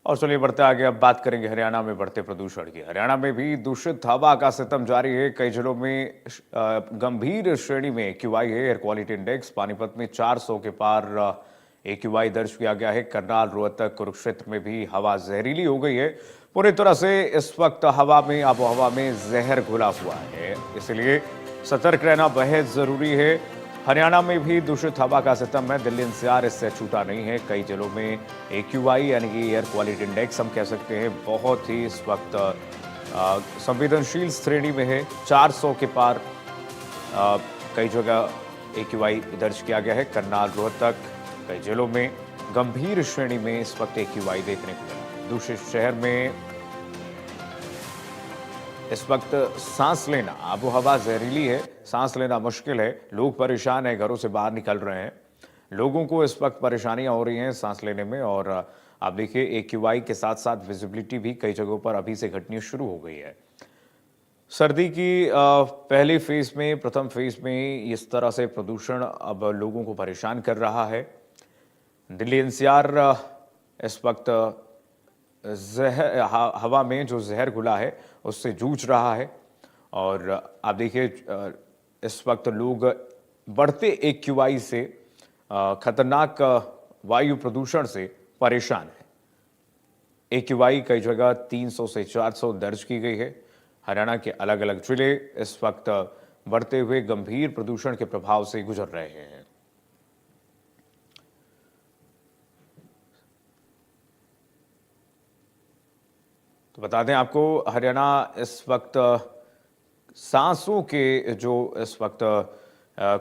और चलिए बढ़ते आगे, अब बात करेंगे हरियाणा में बढ़ते प्रदूषण की। हरियाणा में भी दूषित हवा का सितम जारी है। कई जिलों में गंभीर श्रेणी में एक्यूआई है। एयर क्वालिटी इंडेक्स पानीपत में 400 के पार एक्यूआई दर्ज किया गया है। करनाल, रोहतक, कुरुक्षेत्र में भी हवा जहरीली हो गई है। पूरी तरह से इस वक्त हवा में, आबोहवा में जहर घुला हुआ है, इसलिए सतर्क रहना बेहद जरूरी है। हरियाणा में भी दूषित हवा का सितम है। दिल्ली एनसीआर इससे छूटा नहीं है। कई जिलों में एक्यूआई यानी कि एयर क्वालिटी इंडेक्स हम कह सकते हैं बहुत ही इस वक्त संवेदनशील श्रेणी में है। 400 के पार कई जगह एक्यूआई दर्ज किया गया है। करनाल, रोहतक कई जिलों में गंभीर श्रेणी में इस वक्त एक्यूआई देखने को मिला। दूषित शहर में इस वक्त सांस लेना, आबो हवा जहरीली है, सांस लेना मुश्किल है। लोग परेशान हैं, घरों से बाहर निकल रहे हैं। लोगों को इस वक्त परेशानियां हो रही हैं सांस लेने में। और आप देखिए एक्यूआई के साथ साथ विजिबिलिटी भी कई जगहों पर अभी से घटनी शुरू हो गई है। सर्दी की पहले फेज में, प्रथम फेज में इस तरह से प्रदूषण अब लोगों को परेशान कर रहा है। दिल्ली एनसीआर इस वक्त हवा में जो जहर घुला है उससे जूझ रहा है। और आप देखिए इस वक्त लोग बढ़ते एक्यूआई से, खतरनाक वायु प्रदूषण से परेशान है। एक्यूआई कई जगह 300 से 400 दर्ज की गई है। हरियाणा के अलग अलग जिले इस वक्त बढ़ते हुए गंभीर प्रदूषण के प्रभाव से गुजर रहे हैं। तो बता दें आपको, हरियाणा इस वक्त सांसों के जो इस वक्त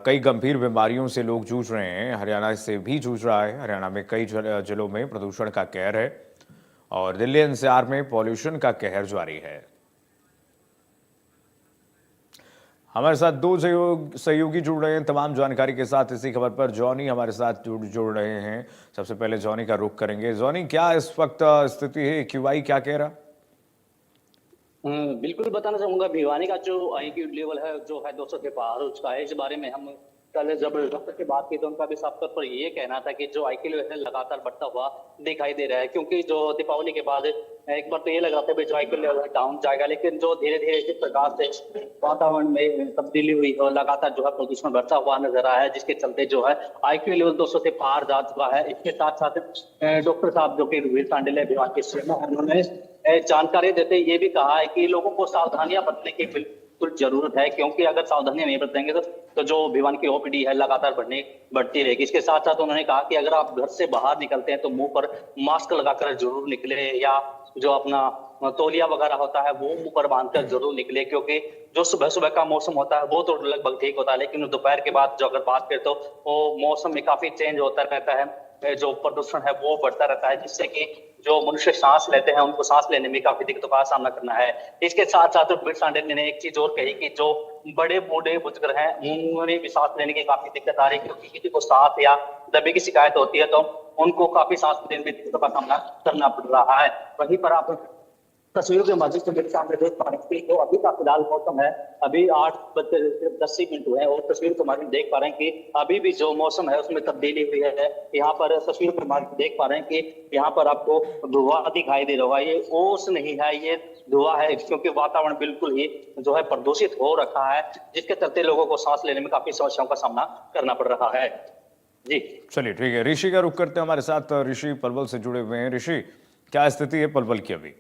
कई गंभीर बीमारियों से लोग जूझ रहे हैं, हरियाणा इससे भी जूझ रहा है। हरियाणा में कई जिलों में प्रदूषण का कहर है और दिल्ली एनसीआर में पॉल्यूशन का कहर जारी है। हमारे साथ दो सहयोगी जुड़ रहे हैं तमाम जानकारी के साथ। इसी खबर पर जॉनी हमारे साथ जुड़ रहे हैं। सबसे पहले जॉनी का रुख करेंगे। जॉनी, क्या इस वक्त स्थिति है? एक्यूआई क्या कह रहा? बिल्कुल बताना चाहूंगा। भिवानी का जो आईक्यू लेवल है जो है 200 के पार हो चुका है। इस बारे में हम कल जब डॉक्टर से बात की तो उनका भी साफ तौर पर ये कहना था कि जो आईक्यू लेवल है लगातार बढ़ता हुआ दिखाई दे रहा है, क्योंकि जो दीपावली के बाद एक बार तो ये लग रहा था कि जो आईक्यू लेवल है डाउन जाएगा, लेकिन जो धीरे धीरे इस प्रकार से वातावरण में तब्दीली हुई और लगातार जो है प्रदूषण बढ़ता हुआ नजर आया है, जिसके चलते जो है आईक्यू लेवल 200 से पार जा चुका है। इसके साथ साथ डॉक्टर साहब जो कि रघुवीर सांडेल है भिवानी के सीएमओ, उन्होंने जानकारी देते ये भी कहा है कि लोगों को सावधानियां बरतने की बिल्कुल जरूरत है, क्योंकि अगर सावधानियां नहीं बरतेंगे तो जो भिवानी की ओपीडी है लगातार बढ़ती रहेगी। इसके साथ साथ उन्होंने कहा कि अगर आप घर से बाहर निकलते हैं तो मुंह पर मास्क लगाकर जरूर निकले, या जो अपना तौलिया वगैरह होता है वो मुंह पर बांधकर जरूर निकले, क्योंकि जो सुबह सुबह का मौसम होता है वो तो लगभग ठीक होता है, लेकिन दोपहर के बाद जो अगर बात करें तो वो मौसम में काफी चेंज होता रहता है, जो प्रदूषण है वो बढ़ता रहता है, जिससे कि जो मनुष्य सांस लेते हैं उनको सांस लेने में काफी दिक्कतों का सामना करना है। इसके साथ साथ रघुवीर सांडेल ने एक चीज और कही कि जो बड़े बूढ़े बुजुर्ग हैं उन्हें भी सांस लेने की काफी दिक्कत आ रही है, क्योंकि किसी को सांस या दबे की शिकायत होती है तो उनको काफी सांस लेने में दिक्कतों का सामना करना पड़ रहा है। वहीं पर आप तस्वीरों के माध्यम से मेरे सामने देख पा रहे हैं तो अभी का फिलहाल मौसम है, अभी 8:10 हुए हैं और तस्वीर के माध्यम देख पा रहे हैं कि अभी भी जो मौसम है उसमें तब्दीली हुई है। यहाँ पर तस्वीर के माध्यम देख पा रहे हैं कि यहाँ पर आपको धुआं दिखाई दे रहा है। ये ओस नहीं है, ये धुआं है, क्योंकि वातावरण बिल्कुल ही जो है प्रदूषित हो रखा है, जिसके चलते लोगों को सांस लेने में काफी समस्याओं का सामना करना पड़ रहा है। जी चलिए ठीक है, ऋषि का रुख करते हैं। हमारे साथ ऋषि पलवल से जुड़े हुए हैं। ऋषि, क्या स्थिति है पलवल की अभी?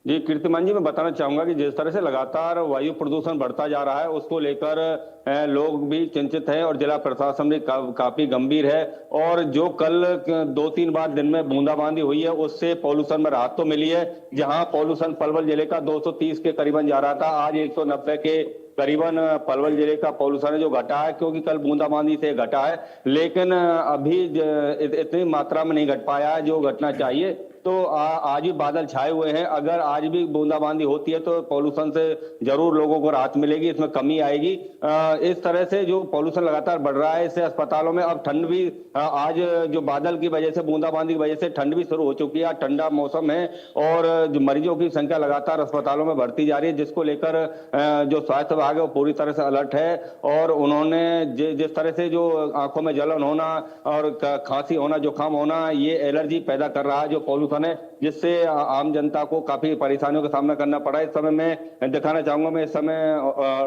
जी कीर्तिमान जी, मैं बताना चाहूंगा कि जिस तरह से लगातार वायु प्रदूषण बढ़ता जा रहा है उसको लेकर लोग भी चिंतित हैं और जिला प्रशासन भी काफी गंभीर है। और जो कल 2-3 बार दिन में बूंदाबांदी हुई है उससे पॉल्यूशन में राहत तो मिली है। जहां पॉल्यूशन पलवल जिले का 230 के करीबन जा रहा था, आज 190 के करीबन पलवल जिले का पॉल्यूशन है जो घटा है, क्योंकि कल बूंदाबांदी से घटा है। लेकिन अभी इतनी मात्रा में नहीं घट पाया है जो घटना चाहिए। तो आज भी बादल छाए हुए हैं। अगर आज भी बूंदाबांदी होती है तो पॉल्यूशन से जरूर लोगों को राहत मिलेगी, इसमें कमी आएगी। इस तरह से जो पॉल्यूशन लगातार बढ़ रहा है, इससे अस्पतालों में अब ठंड भी आज जो बादल की वजह से, बूंदाबांदी की वजह से ठंड भी शुरू हो चुकी है। ठंडा मौसम है और जो मरीजों की संख्या लगातार अस्पतालों में बढ़ती जा रही है, जिसको लेकर जो स्वास्थ्य विभाग है वो पूरी तरह से अलर्ट है। और उन्होंने जिस तरह से जो आंखों में जलन होना और खांसी होना, जुकाम होना, ये एलर्जी पैदा कर रहा है जो पॉल्यूशन है, जिससे आम जनता को काफी परेशानियों का सामना करना पड़ा है। इस समय मैं दिखाना चाहूंगा, मैं इस समय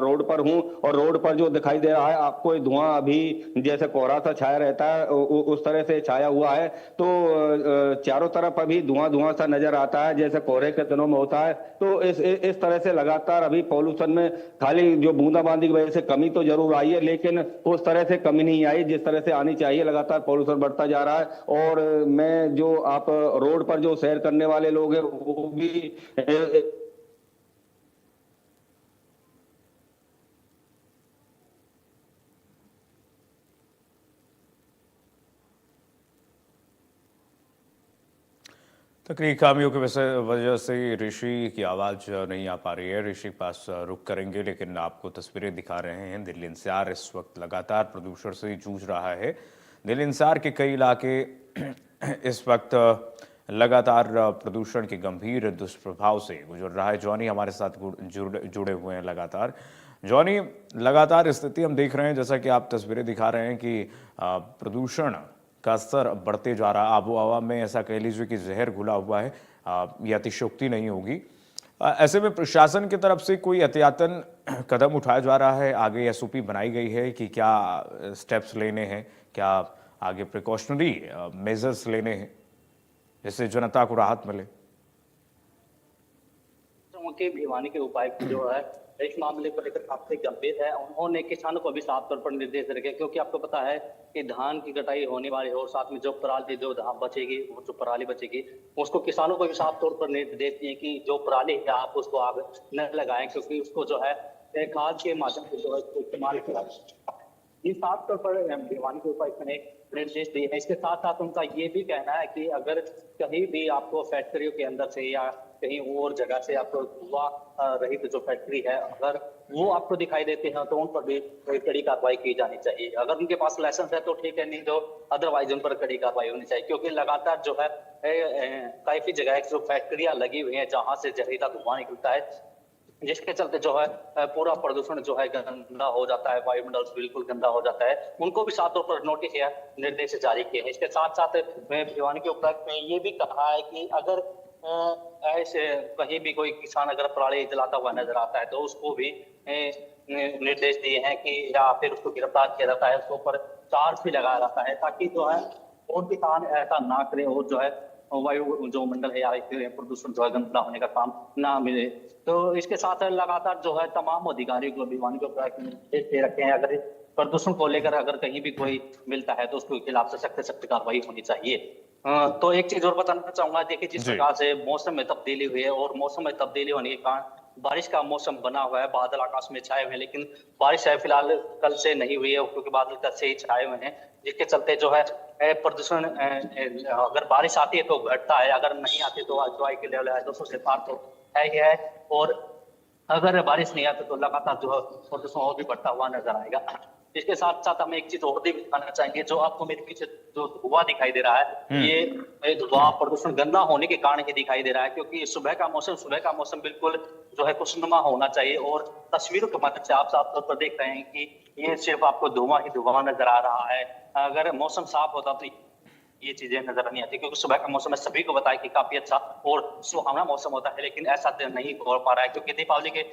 रोड पर हूं और रोड पर जो दिखाई दे रहा है आपको, धुआं अभी जैसे कोहरा सा छाया रहता है उस तरह से छाया हुआ है। तो चारों तरफ अभी धुआं धुआं सा नजर आता है, जैसे कोहरे के दिनों में होता है। तो इस तरह से लगातार अभी पॉल्यूशन में खाली जो बूंदाबांदी की वजह से कमी तो जरूर आई है, लेकिन उस तरह से कमी नहीं आई जिस तरह से आनी चाहिए। लगातार पॉल्यूशन बढ़ता जा रहा है और मैं जो आप रोड पर जो सैर करने वाले लोग हैं वो भी तकनीकी खामियों की वजह से ऋषि की आवाज़ नहीं आ पा रही है। ऋषि के पास रुक करेंगे, लेकिन आपको तस्वीरें दिखा रहे हैं। दिल्ली एनसीआर इस वक्त लगातार प्रदूषण से जूझ रहा है। दिल्ली एनसीआर के कई इलाके इस वक्त लगातार प्रदूषण के गंभीर दुष्प्रभाव से गुजर रहा है। जॉनी हमारे साथ जुड़े हुए हैं लगातार। जॉनी, लगातार स्थिति हम देख रहे हैं, जैसा कि आप तस्वीरें दिखा रहे हैं कि प्रदूषण का स्तर बढ़ते जा रहा है। आबो हवा में ऐसा कह लीजिए कि जहर घुला हुआ है। ये अतिशयोक्ति नहीं होगी। ऐसे में प्रशासन की तरफ से कोई एहतियातन कदम उठाया जा रहा है? आगे एसओपी बनाई गई है कि क्या स्टेप्स लेने हैं, क्या आगे प्रिकॉशनरी मेजर्स लेने हैं जिससे जनता को राहत मिले? के भिवानी के उपायुक्त जो है इस मामले को लेकर काफी गंभीर है। उन्होंने किसानों को भी साफ तौर पर निर्देश रखे, क्योंकि आपको पता है कि धान की कटाई होने वाली है और साथ में जो पराली, जो धान बचेगी, वो जो पराली बचेगी, उसको किसानों को भी साफ तौर पर निर्देश दिए कि जो पराली है आप उसको आग न लगाएं, क्योंकि उसको जो है खाद के माध्यम से जो है उसको इस्तेमाल करा। ये साफ तौर पर भिवानी के उपायुक्त ने निर्देश दिए हैं। इसके साथ साथ उनका ये भी कहना है कि अगर कहीं भी आपको फैक्ट्रियों के अंदर से या कहीं और जगह से आपको धुआं रहित जो फैक्ट्री है, अगर वो आपको दिखाई देते हैं तो उन पर भी कड़ी कार्रवाई की जानी चाहिए। अगर उनके पास लाइसेंस है तो ठीक है, नहीं तो अदरवाइज उन पर कड़ी कार्रवाई होनी चाहिए, क्योंकि लगातार जो है काफी जगह जो फैक्ट्रियां लगी हुई हैं जहां से जहरीला धुआं निकलता है, जिसके चलते जो है पूरा प्रदूषण जो है गंदा हो जाता है, वायुमंडल बिल्कुल गंदा हो जाता है। उनको भी साफ तौर पर नोटिस या निर्देश जारी किए हैं। इसके साथ साथ भिवानी के उपायुक्त ने ये भी कहा है कि अगर ऐसे कहीं भी कोई किसान अगर पराली जलाता हुआ नजर आता है तो उसको भी निर्देश दिए हैं कि या फिर उसको गिरफ्तार किया जाता है, उसके ऊपर चार्ज भी लगाया जाता है, ताकि जो है और किसान ऐसा ना करे और जो है वायु जो मंडल है या प्रदूषण जो है गंदा होने का काम ना मिले। तो इसके साथ लगातार जो है तमाम अधिकारियों को भिवानी को निर्देश दे रखे हैं, अगर प्रदूषण को लेकर अगर कहीं भी कोई मिलता है तो उसके खिलाफ से सख्त कार्रवाई होनी चाहिए। तो एक चीज और बताना चाहूंगा, देखिए जिस प्रकार से मौसम में तब्दीली हुई है और मौसम में तब्दीली होने के कारण बारिश का मौसम बना हुआ है, बादल आकाश में छाए हुए हैं, लेकिन बारिश है फिलहाल कल से नहीं हुई है, क्योंकि बादल कल से ही छाए हुए हैं, जिसके चलते जो है प्रदूषण अगर बारिश आती है तो घटता है, अगर नहीं आती तो वायु के लेवल है 200 से पार तो है ही है, और अगर बारिश नहीं आती तो लगातार जो है प्रदूषण और भी बढ़ता हुआ नजर आएगा। इसके साथ साथ हम एक चीज और भी बताना चाहेंगे, जो आपको मेरे पीछे जो धुआं दिखाई दे रहा है, ये धुआं प्रदूषण गंदा होने के कारण ही दिखाई दे रहा है, क्योंकि सुबह का मौसम बिल्कुल जो है खुशनुमा होना चाहिए, और तस्वीरों के मदद से आप साफ तौर पर देख रहे हैं कि ये सिर्फ आपको धुआं ही धुआं नजर आ रहा है। अगर मौसम साफ होता तो ये चीजें नजर नहीं आती, क्योंकि सुबह का मौसम है, सभी को बताया कि काफी अच्छा और सुहावना मौसम होता है, लेकिन ऐसा नहीं हो पा रहा है, क्योंकि दीपावली के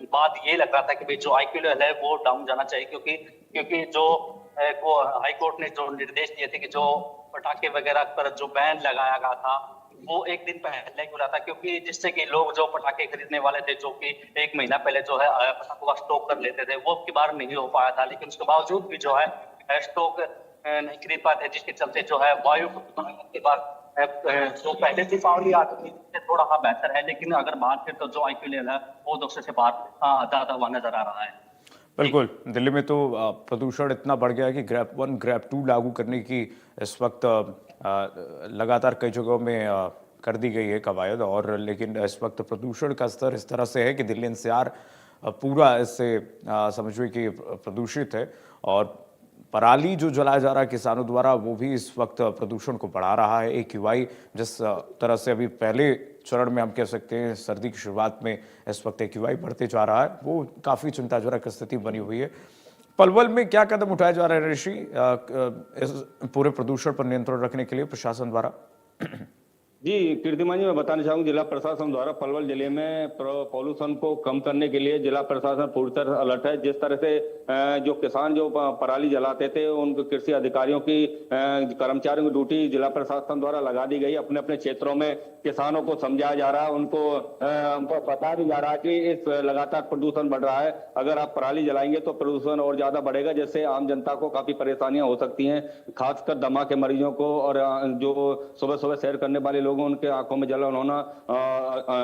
बाद ये लग रहा था कि भाई जो IQ लेवल है वो डाउन जाना चाहिए, क्योंकि जो हाई कोर्ट ने जो निर्देश दिए थे कि जो पटाखे वगैरह पर जो बैन लगाया गया था वो एक दिन पहले खुला था, क्योंकि जिससे कि लोग जो पटाखे खरीदने वाले थे, जो कि एक महीना पहले जो है पटाखों का स्टॉक कर लेते थे, वो की बार नहीं हो पाया था, लेकिन उसके बावजूद भी जो है स्टॉक नहीं खरीद पाते, जिसके चलते जो है वायु के बाद जो पहले दीपावली आती थी थोड़ा हाँ बेहतर है, लेकिन अगर बात करें तो जो IQ लेवल है वो 200 से पार ज्यादा हुआ नजर आ रहा है। बिल्कुल, दिल्ली में तो प्रदूषण इतना बढ़ गया है कि ग्रैप 1 ग्रैप 2 लागू करने की इस वक्त लगातार कई जगहों में कर दी गई है कवायद, और लेकिन इस वक्त प्रदूषण का स्तर इस तरह से है कि दिल्ली एनसीआर पूरा इससे समझिए कि प्रदूषित है। और पराली जो जलाया जा रहा है किसानों द्वारा, वो भी इस वक्त प्रदूषण को बढ़ा रहा है। AQI जिस तरह से अभी पहले चरण में हम कह सकते हैं सर्दी की शुरुआत में इस वक्त AQI बढ़ते जा रहा है, वो काफ़ी चिंताजनक स्थिति बनी हुई है। पलवल में क्या कदम उठाया जा रहा है ऋषि इस पूरे प्रदूषण पर नियंत्रण रखने के लिए प्रशासन द्वारा? जी कीर्तिमान जी, मैं बताना चाहूंगा जिला प्रशासन द्वारा पलवल जिले में पॉल्यूशन को कम करने के लिए जिला प्रशासन पूरी तरह अलर्ट है। जिस तरह से जो किसान जो पराली जलाते थे, उन कृषि अधिकारियों की कर्मचारियों की ड्यूटी जिला प्रशासन द्वारा लगा दी गई। अपने अपने क्षेत्रों में किसानों को समझाया जा रहा है, उनको बता भी जा रहा है कि इस लगातार प्रदूषण बढ़ रहा है, अगर आप पराली जलाएंगे तो प्रदूषण और ज्यादा बढ़ेगा, जिससे आम जनता को काफी परेशानियां हो सकती हैं, खासकर दमा के मरीजों को और जो सुबह सुबह सैर करने वाले लोग उनके आंखों में जलन होना,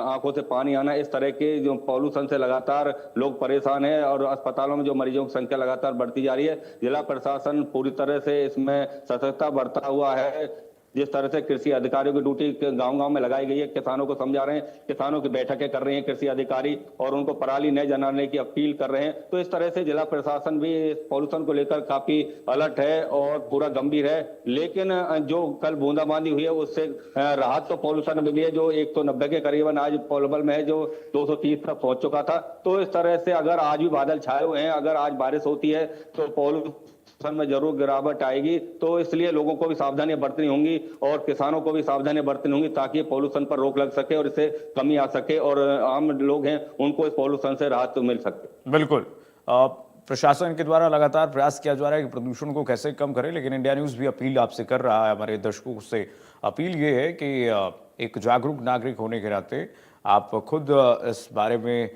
आंखों से पानी आना, इस तरह के जो पॉल्यूशन से लगातार लोग परेशान हैं और अस्पतालों में जो मरीजों की संख्या लगातार बढ़ती जा रही है। जिला प्रशासन पूरी तरह से इसमें सतर्कता बरता हुआ है। जिस तरह से कृषि अधिकारियों की ड्यूटी गांव-गांव में लगाई गई है, किसानों को समझा रहे हैं, किसानों की बैठकें कर रहे हैं कृषि अधिकारी और उनको पराली न जलाने की अपील कर रहे हैं। तो इस तरह से जिला प्रशासन भी पॉल्यूशन को लेकर काफी अलर्ट है और पूरा गंभीर है। लेकिन जो कल बूंदाबांदी हुई है उससे राहत तो पॉल्यूशन मिली है, जो 190 के करीबन आज पलवल में है, जो 230 तक पहुंच चुका था। तो इस तरह से अगर आज भी बादल छाए हुए हैं, अगर आज बारिश होती है तो पॉल्यूशन में जरूर गिरावट आएगी। तो इसलिए लोगों को भी सावधानियां बरतनी होंगी और किसानों को भी सावधानियां बरतनी होंगी, ताकि पॉल्यूशन पर रोक लग सके और इससे कमी आ सके और आम लोग हैं उनको इस पॉल्यूशन से राहत मिल सके। बिल्कुल, प्रशासन के द्वारा लगातार प्रयास किया जा रहा है कि प्रदूषण को कैसे कम करें, लेकिन इंडिया न्यूज़ भी अपील आपसे कर रहा है, हमारे दर्शकों से अपील ये है कि एक जागरूक नागरिक होने के नाते आप खुद इस बारे में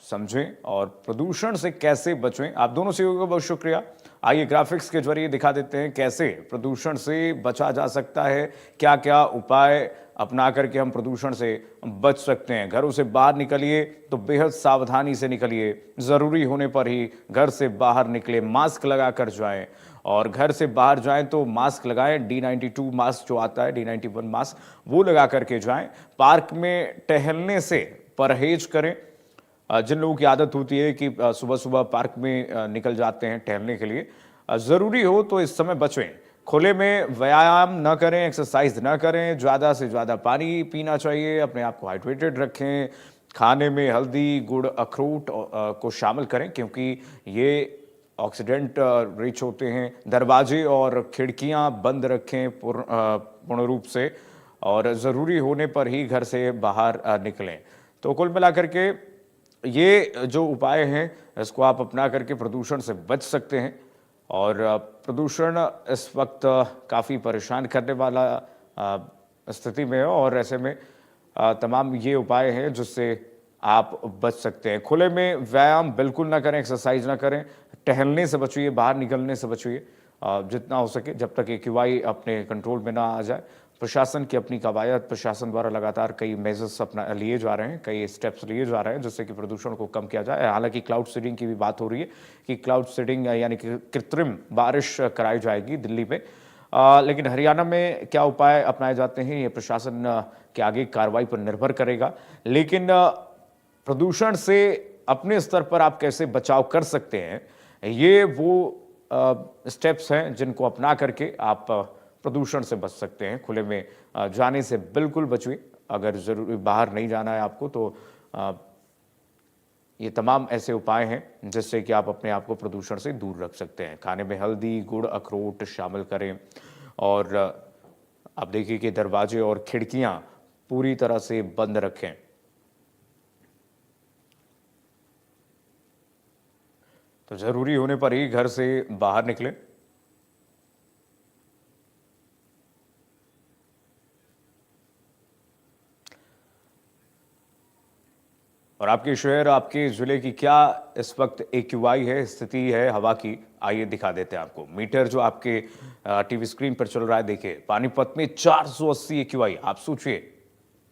समझें और प्रदूषण से कैसे बचें। आप दोनों सहयोगियों का बहुत शुक्रिया। आइए ग्राफिक्स के जरिए दिखा देते हैं कैसे प्रदूषण से बचा जा सकता है, क्या क्या उपाय अपना करके हम प्रदूषण से बच सकते हैं। घरों से बाहर निकलिए तो बेहद सावधानी से निकलिए, ज़रूरी होने पर ही घर से बाहर निकले, मास्क लगा कर जाएं और घर से बाहर जाएं तो मास्क लगाएं, D92 मास्क जो आता है, D91 मास्क वो लगा करके जाएं। पार्क में टहलने से परहेज करें। जिन लोगों की आदत होती है कि सुबह सुबह पार्क में निकल जाते हैं टहलने के लिए, ज़रूरी हो तो इस समय बचें। खुले में व्यायाम न करें, एक्सरसाइज न करें, ज़्यादा से ज़्यादा पानी पीना चाहिए, अपने आप को हाइड्रेटेड रखें। खाने में हल्दी, गुड़, अखरोट को शामिल करें क्योंकि ये ऑक्सीडेंट रिच होते हैं। दरवाजे और खिड़कियां बंद रखें पूर्ण रूप से और ज़रूरी होने पर ही घर से बाहर निकलें। तो कुल मिलाकर के ये जो उपाय हैं इसको आप अपना करके प्रदूषण से बच सकते हैं। और प्रदूषण इस वक्त काफ़ी परेशान करने वाला स्थिति में है और ऐसे में तमाम ये उपाय हैं जिससे आप बच सकते हैं। खुले में व्यायाम बिल्कुल ना करें, एक्सरसाइज ना करें, टहलने से बचिए, बाहर निकलने से बचिए जितना हो सके, जब तक AQI अपने कंट्रोल में ना आ जाए। प्रशासन की अपनी कवायद, प्रशासन द्वारा लगातार कई मेजर्स अपना लिए जा रहे हैं, कई स्टेप्स लिए जा रहे हैं जिससे कि प्रदूषण को कम किया जाए। हालांकि क्लाउड सीडिंग की भी बात हो रही है कि क्लाउड सीडिंग यानी कि कृत्रिम बारिश कराई जाएगी दिल्ली में। लेकिन हरियाणा में क्या उपाय अपनाए जाते हैं ये प्रशासन के आगे कार्रवाई पर निर्भर करेगा। लेकिन प्रदूषण से अपने स्तर पर आप कैसे बचाव कर सकते हैं, ये वो स्टेप्स हैं जिनको अपना करके आप प्रदूषण से बच सकते हैं। खुले में जाने से बिल्कुल बचिए, अगर ज़रूरी बाहर नहीं जाना है आपको तो ये तमाम ऐसे उपाय हैं जिससे कि आप अपने आप को प्रदूषण से दूर रख सकते हैं। खाने में हल्दी, गुड़, अखरोट शामिल करें और आप देखिए कि दरवाजे और खिड़कियां पूरी तरह से बंद रखें। तो ज़रूरी होने पर ही घर से बाहर निकलें। और आपके शहर, आपके ज़िले की क्या इस वक्त AQI है, स्थिति है हवा की, आइए दिखा देते हैं आपको। मीटर जो आपके टीवी स्क्रीन पर चल रहा है, देखिए पानीपत में 480 AQI। आप सोचिए,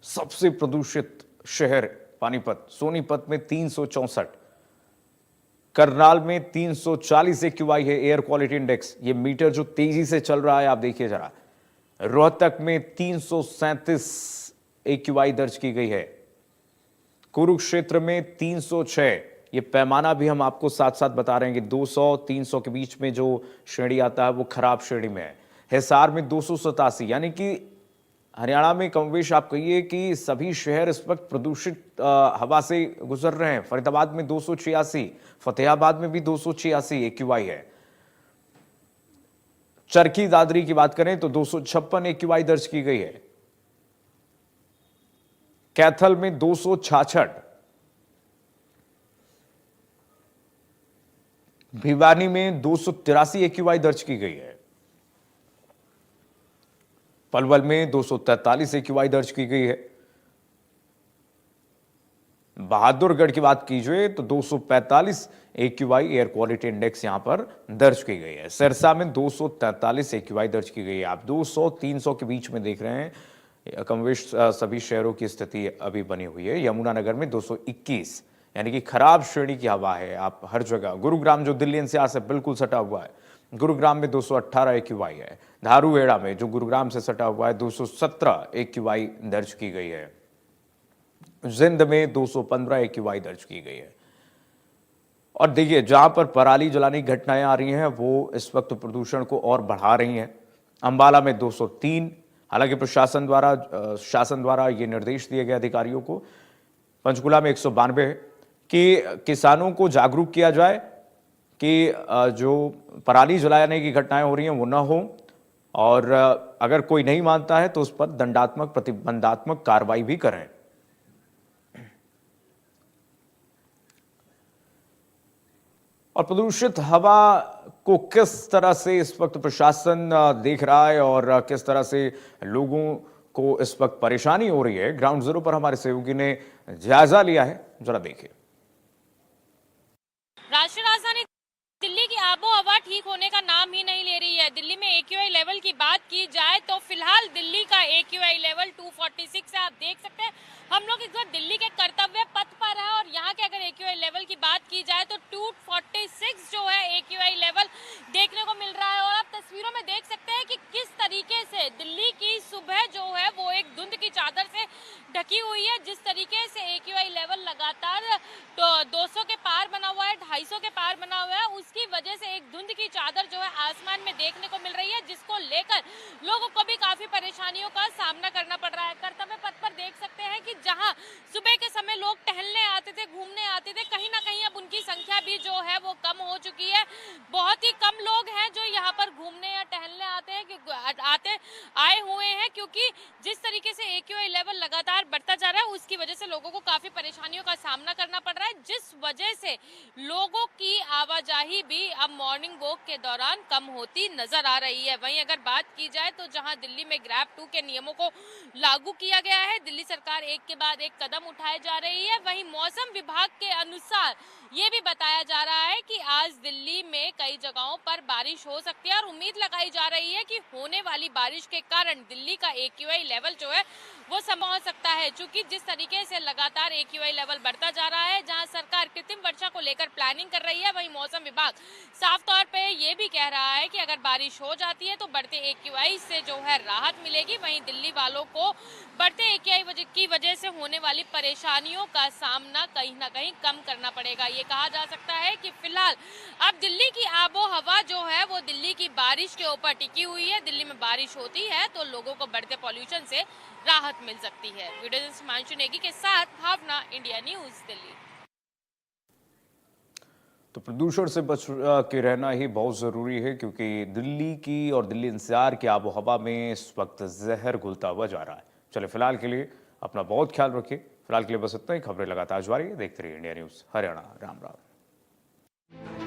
सबसे प्रदूषित शहर पानीपत। सोनीपत में 364, करनाल में 340 AQI है एयर क्वालिटी इंडेक्स। ये मीटर जो तेजी से चल रहा है, आप देखिए जरा। रोहतक में 337 AQI दर्ज की गई है। कुरुक्षेत्र में 306, ये पैमाना भी हम आपको साथ साथ बता रहे हैं कि 200-300 के बीच में जो श्रेणी आता है वो खराब श्रेणी में है। हिसार में 287, यानी कि हरियाणा में कमोबेश आप कहिए कि सभी शहर इस वक्त प्रदूषित हवा से गुजर रहे हैं। फरीदाबाद में 286, फतेहाबाद में भी 286 AQI है। चरखी दादरी की बात करें तो 256 AQI दर्ज की गई है। कैथल में 266, भिवानी में 283 AQI दर्ज की गई है। पलवल में 243 AQI दर्ज की गई है। बहादुरगढ़ की बात कीजिए तो 245 AQI एयर क्वालिटी इंडेक्स यहां पर दर्ज की गई है। सिरसा में 243 AQI दर्ज की गई है। आप 200-300 के बीच में देख रहे हैं। कमोबेश सभी शहरों की स्थिति अभी बनी हुई है। यमुनानगर में 221, यानी कि खराब श्रेणी की हवा है। आप हर जगह, गुरुग्राम जो दिल्ली एनसीआर से बिल्कुल सटा हुआ है, गुरुग्राम में 218 AQI है। धारूहेड़ा में जो गुरुग्राम से सटा हुआ है 217 AQI दर्ज की गई है। जिंद में 215 AQI दर्ज की गई है। और देखिए, जहां पर पराली जलाने की घटनाएं आ रही हैं वो इस वक्त प्रदूषण को और बढ़ा रही हैं। अंबाला में 203, हालांकि प्रशासन द्वारा ये निर्देश दिए गए अधिकारियों को। पंचकुला में 192 है कि किसानों को जागरूक किया जाए कि जो पराली जलाने की घटनाएं हो रही हैं वो ना हो, और अगर कोई नहीं मानता है तो उस पर दंडात्मक प्रतिबंधात्मक कार्रवाई भी करें। और प्रदूषित हवा को किस तरह से इस वक्त प्रशासन देख रहा है और किस तरह से लोगों को इस वक्त परेशानी हो रही है, ग्राउंड जीरो पर हमारे सहयोगी ने जायजा लिया है। जरा देखिए। राष्ट्रीय राजधानी दिल्ली की आबोहवा ठीक होने का नाम ही नहीं ले रही है। दिल्ली में AQI लेवल की बात की जाए तो फिलहाल दिल्ली का AQI लेवल 246 है। आप देख सकते हैं हम लोग इस वक्त दिल्ली के कर्तव्य पथ पर है और यहाँ के अगर AQI लेवल की बात की जाए तो 246 जो है AQI लेवल देखने को मिल रहा है। और आप तस्वीरों में देख सकते हैं कि किस तरीके से दिल्ली की सुबह जो है वो एक धुंध की चादर से ढकी हुई है। जिस तरीके से AQI लेवल लगातार तो 200 के पार बना हुआ है, 250 के पार बना हुआ है, उसकी वजह से एक धुंध की चादर जो है आसमान में देखने को मिल रही है, जिसको लेकर लोगों को भी काफी परेशानियों का सामना करना पड़ रहा है। कर्तव्य पथ पर देख सकते हैं कि जहां सुबह के समय लोग टहलने आते थे, घूमने आते थे, कहीं ना कहीं अब उनकी संख्या भी जो है वो कम हो चुकी है। बहुत ही कम लोग हैं जो यहाँ पर घूमने या टहलने आते हैं, आए हुए हैं, क्योंकि जिस तरीके से AQI लेवल लगातार बढ़ता जा रहा है उसकी वजह से लोगों को काफी परेशानियों का सामना करना पड़ रहा है, जिस वजह से लोगों की आवाजाही भी अब मॉर्निंग वॉक के दौरान कम होती नजर आ रही है। वहीं अगर बात की जाए तो जहां दिल्ली में ग्रैब 2 के नियमों को लागू किया गया है, दिल्ली सरकार एक के बाद एक कदम उठाए जा रही है। वहीं मौसम विभाग के अनुसार ये भी बताया जा रहा है कि आज दिल्ली में कई जगहों पर बारिश हो सकती है और उम्मीद लगाई जा रही है कि होने वाली बारिश के कारण दिल्ली का AQI लेवल जो है वो समा हो सकता है। चूंकि जिस तरीके से लगातार AQI लेवल बढ़ता जा रहा है, जहां सरकार कृत्रिम वर्षा को लेकर प्लानिंग कर रही है, वहीं मौसम विभाग साफ तौर पे ये भी कह रहा है कि अगर बारिश हो जाती है तो बढ़ते AQI से जो है राहत मिलेगी। वहीं दिल्ली वालों को बढ़ते AQI की वजह से होने वाली परेशानियों का सामना कहीं ना कहीं कम करना पड़ेगा। ये कहा जा सकता है कि फिलहाल अब दिल्ली की आबो हवा जो है वो दिल्ली की बारिश के ऊपर टिकी हुई है। दिल्ली में बारिश होती है तो लोगों को बढ़ते पॉल्यूशन से राहत मिल सकती है। वीडियो जर्नलिस्ट हिमांशु नेगी के साथ भावना, इंडिया न्यूज दिल्ली। तो प्रदूषण से बच के रहना ही बहुत जरूरी है, क्योंकि दिल्ली की और दिल्ली एनसीआर की आबो हवा में इस वक्त जहर घुलता हुआ जा रहा है। चले, फिलहाल के लिए अपना बहुत ख्याल रखिए। फिलहाल के लिए बस इतना ही। खबरें लगातार जारी है, देखते रहिए इंडिया न्यूज हरियाणा। राम राम।